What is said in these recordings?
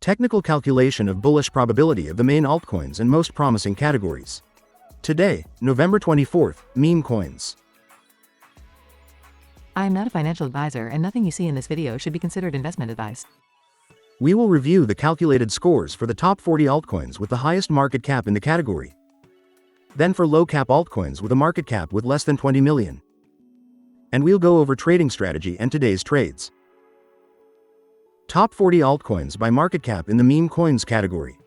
technical calculation of bullish probability of the main altcoins and most promising categories. Today, November 24th, meme coins. I am not a financial advisor and nothing you see in this video should be considered investment advice. We will review the calculated scores for the top 40 altcoins with the highest market cap in the category. Then for low cap altcoins with a market cap with less than 20 million. And we'll go over trading strategy and today's trades. Top 40 altcoins by market cap in the meme coins category.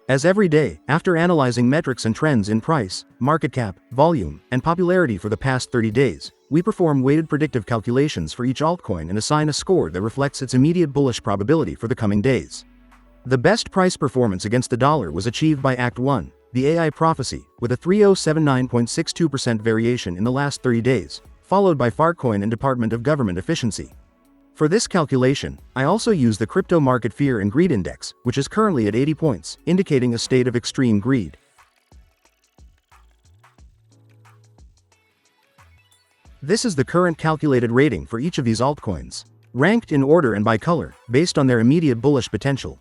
As every day, after analyzing metrics and trends in price, market cap, volume, and popularity for the past 30 days, we perform weighted predictive calculations for each altcoin and assign a score that reflects its immediate bullish probability for the coming days. The best price performance against the dollar was achieved by Act 1, the AI prophecy, with a 3079.62% variation in the last 30 days, followed by Farcoin and Department of Government Efficiency. For this calculation, I also use the Crypto Market Fear and Greed Index, which is currently at 80 points, indicating a state of extreme greed. This is the current calculated rating for each of these altcoins, ranked in order and by color, based on their immediate bullish potential.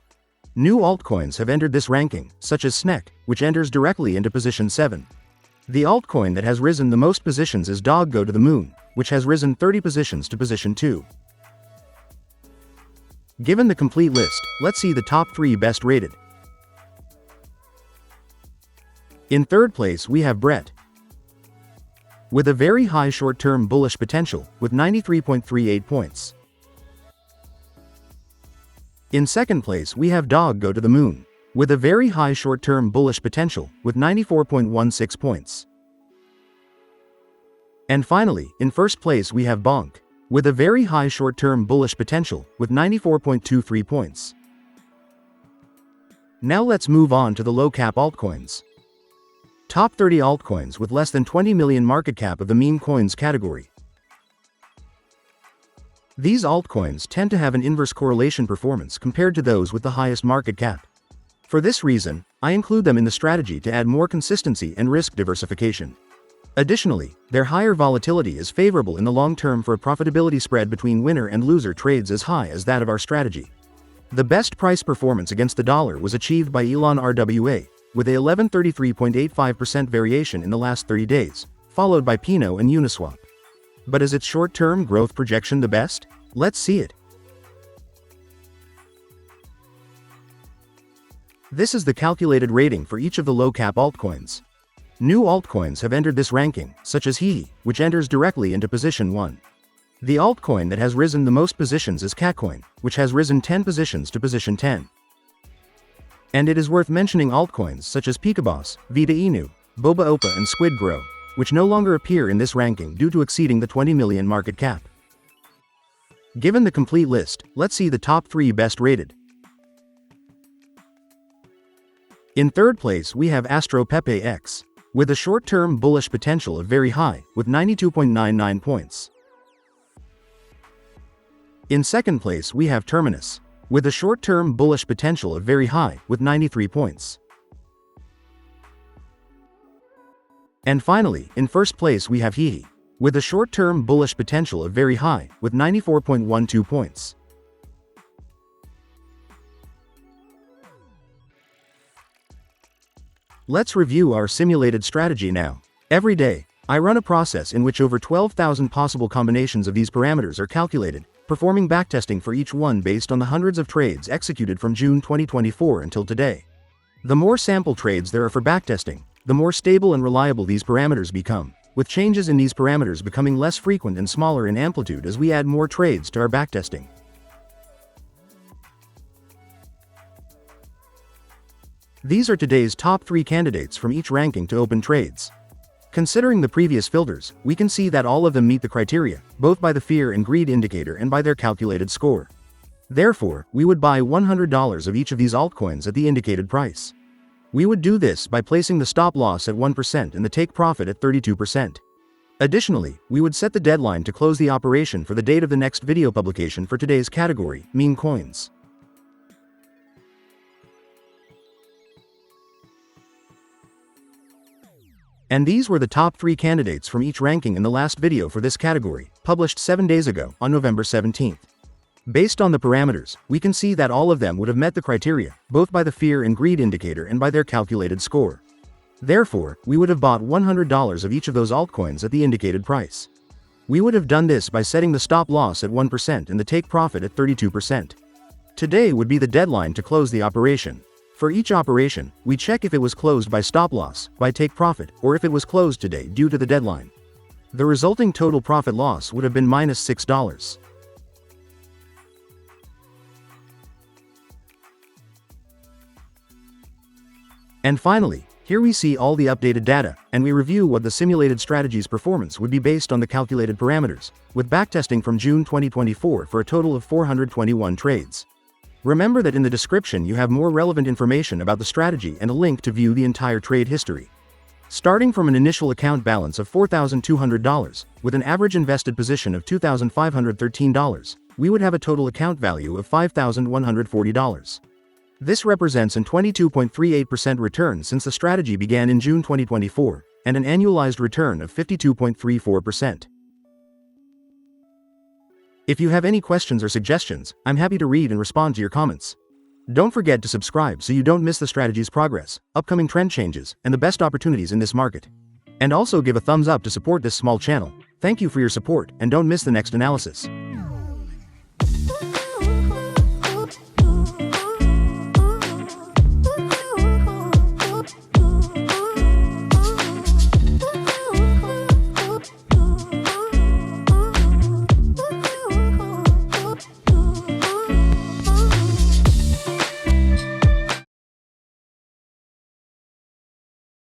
New altcoins have entered this ranking, such as SNEC, which enters directly into position 7. The altcoin that has risen the most positions is Dog Go to the Moon, which has risen 30 positions to position 2. Given the complete list, let's see the top 3 best rated. In third place we have Brett, with a very high short-term bullish potential, with 93.38 points. In second place we have Dog Go to the Moon, with a very high short-term bullish potential, with 94.16 points. And finally, in first place we have Bonk, with a very high short-term bullish potential, with 94.23 points. Now let's move on to the low-cap altcoins. Top 30 altcoins with less than 20 million market cap of the meme coins category. These altcoins tend to have an inverse correlation performance compared to those with the highest market cap. For this reason, I include them in the strategy to add more consistency and risk diversification. Additionally, their higher volatility is favorable in the long term for a profitability spread between winner and loser trades as high as that of our strategy. The best price performance against the dollar was achieved by Elon RWA, with a 1133.85% variation in the last 30 days, followed by Pino and Uniswap. But is its short-term growth projection the best? Let's see it. This is the calculated rating for each of the low-cap altcoins. New altcoins have entered this ranking, such as hehe, which enters directly into position 1. The altcoin that has risen the most positions is Catcoin, which has risen 10 positions to position 10. And it is worth mentioning altcoins such as Pikaboss, Vita Inu, Boba Opa and Squid Grow, which no longer appear in this ranking due to exceeding the 20 million market cap. Given the complete list, let's see the top 3 best rated. In third place we have AstroPepeX, with a short-term bullish potential of very high, with 92.99 points. In second place we have Terminus, with a short-term bullish potential of very high, with 93 points. And finally, in first place we have hehe, with a short-term bullish potential of very high, with 94.12 points. Let's review our simulated strategy now. Every day, I run a process in which over 12,000 possible combinations of these parameters are calculated, performing backtesting for each one based on the hundreds of trades executed from June 2024 until today. The more sample trades there are for backtesting, the more stable and reliable these parameters become, with changes in these parameters becoming less frequent and smaller in amplitude as we add more trades to our backtesting. These are today's top 3 candidates from each ranking to open trades. Considering the previous filters, we can see that all of them meet the criteria, both by the fear and greed indicator and by their calculated score. Therefore, we would buy $100 of each of these altcoins at the indicated price. We would do this by placing the stop loss at 1% and the take profit at 32%. Additionally, we would set the deadline to close the operation for the date of the next video publication for today's category, meme coins. And these were the top 3 candidates from each ranking in the last video for this category, published 7 days ago, on November 17th. Based on the parameters, we can see that all of them would have met the criteria, both by the fear and greed indicator and by their calculated score. Therefore, we would have bought $100 of each of those altcoins at the indicated price. We would have done this by setting the stop loss at 1% and the take profit at 32%. Today would be the deadline to close the operation. For each operation, we check if it was closed by stop loss, by take profit, or if it was closed today due to the deadline. The resulting total profit loss would have been minus $6. And finally, here we see all the updated data, and we review what the simulated strategy's performance would be based on the calculated parameters, with backtesting from June 2024 for a total of 421 trades. Remember that in the description you have more relevant information about the strategy and a link to view the entire trade history. Starting from an initial account balance of $4,200, with an average invested position of $2,513, we would have a total account value of $5,140. This represents an 22.38% return since the strategy began in June 2024, and an annualized return of 52.34%. If you have any questions or suggestions, I'm happy to read and respond to your comments. Don't forget to subscribe so you don't miss the strategy's progress, upcoming trend changes, and the best opportunities in this market. And also give a thumbs up to support this small channel. Thank you for your support, and don't miss the next analysis.